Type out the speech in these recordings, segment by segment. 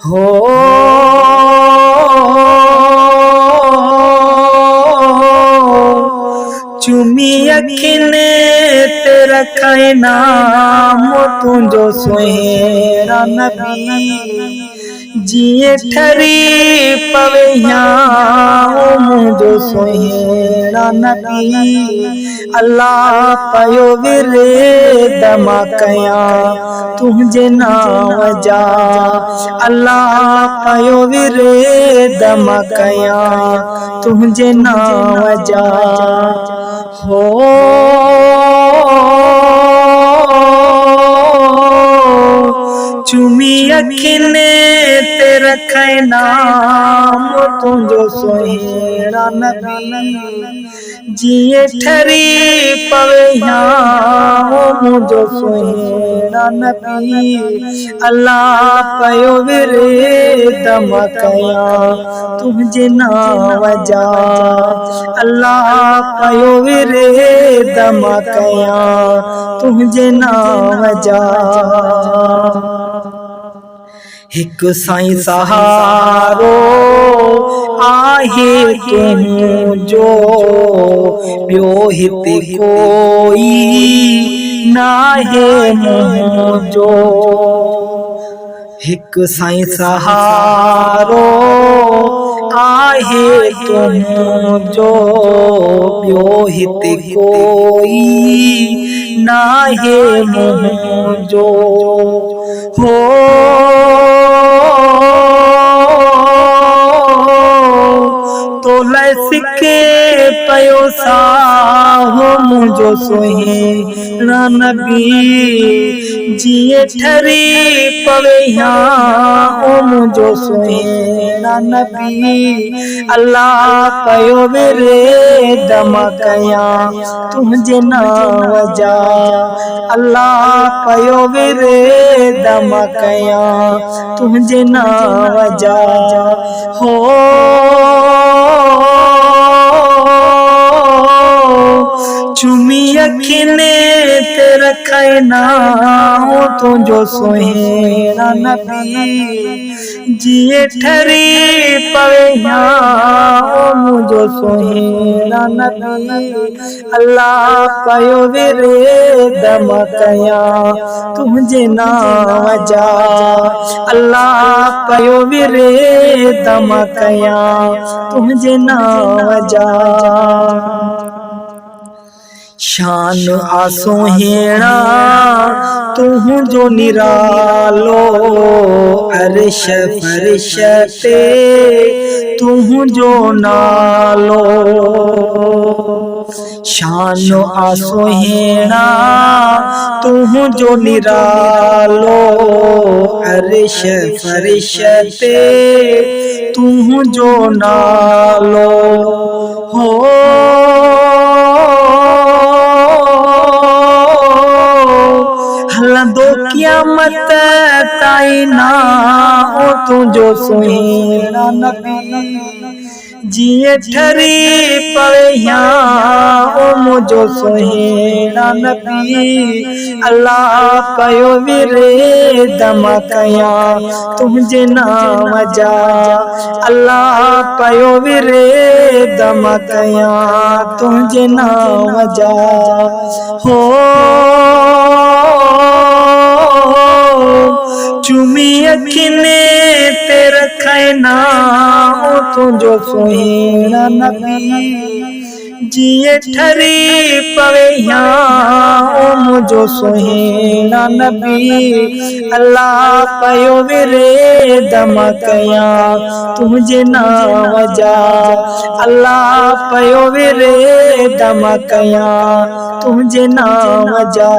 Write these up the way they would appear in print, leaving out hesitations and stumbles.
हो चुमी अखिने तेरा खाए नाम तुझो सुहेरा नबी जिए ठरी पवे मुझो सुहेरा नबी अल्लाह पयो विरे दमा कया तुझे नाम जा अल्लाह पयो विरे दमा कया तुझे नाम जा हो चुमी अखिने तेरा खाए नाम तुझो सुहेरा नबी जिए ठरी पवे मुझो सुहेरा नबी अल्लाह पयो विरे दम कया तुझे नाम जा अल्लाह पयो विरे दम कया तुझे नाम जा एक साईं सहारो आहे तुझो ॿियो हिते कोई नाहे मुझो एक साईं सहारो आहे तुझो ॿियो हिते कोई नाहे मुझो हो तो सिके पयो साहो मुझो सुहेरा नबी जिए ठरी पवे मुझो सुहेरा नबी अल्लाह पयो विरे दम कया तुझे नाम जा अल्लाह पयो विरे दम कया तुझे नाम जा हो चुमी अखिने तेरा खाए नाम तुझो सुहेरा नबी जिए ठरी पवे मुझो सुहेरा नबी अल्लाह पयो विरे दम कया तुझे नाम जा अल्लाह पयो विरे दम कया तुझे नाम जा शान आसोहेणा तुझो निरालो अर्श फर्श ते तुझो नालो शान आसोहेणा तुझो निरालो अर्श फर्श ते तुझो नालो हो हलंदो क़यामत ताईं ना तुझो सुहेरा नबी जिए ठरी पवे मुझो सुहेरा नबी अल्लाह पयो विरे दम कया तुझे नाम जा अल्लाह पयो विरे दम कया तुझे नाम जा हो चुमी अखिने तेरा खाए नाम तुझो सुहेरा नबी जिए ठरी पवे मुझो सुहेरा नबी अल्लाह पयो विरे दम कया तुझे नाम जा अल्लाह पयो विरे दम कया तुझे नाम जा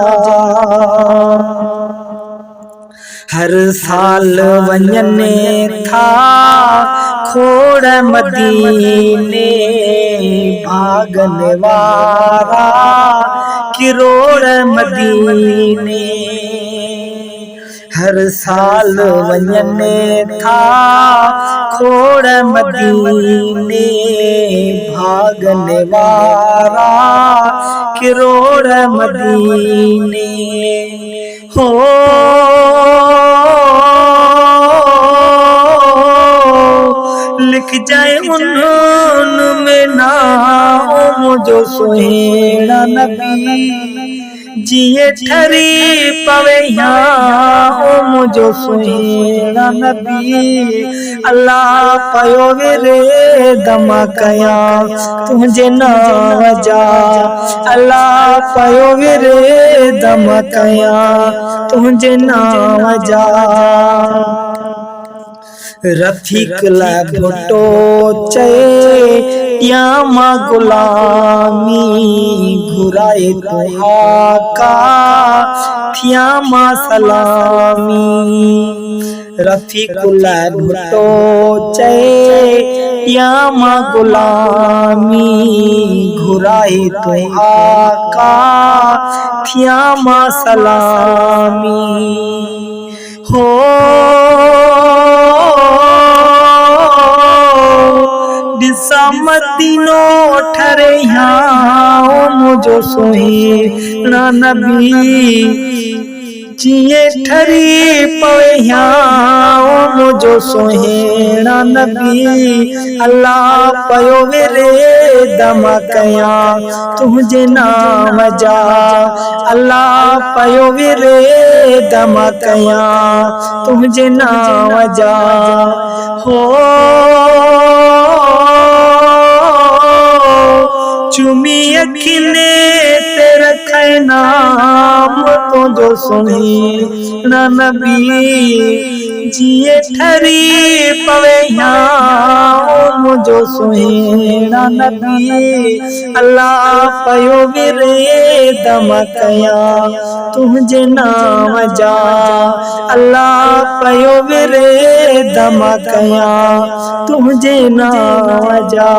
हर साल वञने था खोड़ मदीने भागने वारा किरोड़ मदीने हर साल वञने था खोड़ मदीने भागने वारा किरोड़ मदीने हो लिख जाए उन्होंने नाम जो सुहेड़ा नबी जिए ठरी पवे यहाँ मुझो सुहेड़ा नबी अल्लाह पयो रे दमा कया तुझे नाम जा अल्लाह पयो रे दमा कया तुझे नाम जा रफीक ला भुट्टो चे या माँ गुलामी घुराए तुहाका थिया माँ सलामी रफीक ला भुट्टो चे या माँ गुलामी घुराए तुहाका थिया माँ सलामी हो मदीनो ठरे यहाँ मुझो सुहेड़ा नबी जिए ठरी पवे यहाँ मुझो सुहेड़ा नबी अल्लाह पयो रे दमा कया तुझे नाम जा अल्लाह पयो रे दमा कया तुझे नाम जा हो चुमी अखिने तेरा खे नाम तो जो सुहेड़ा नबी जिए ठरी पवे यहाँ मुझो सुहेड़ा नबी अल्लाह पयो रे दमा कया तुझे नाम जा अल्लाह पयो रे दमा कया तुझे नाम जा।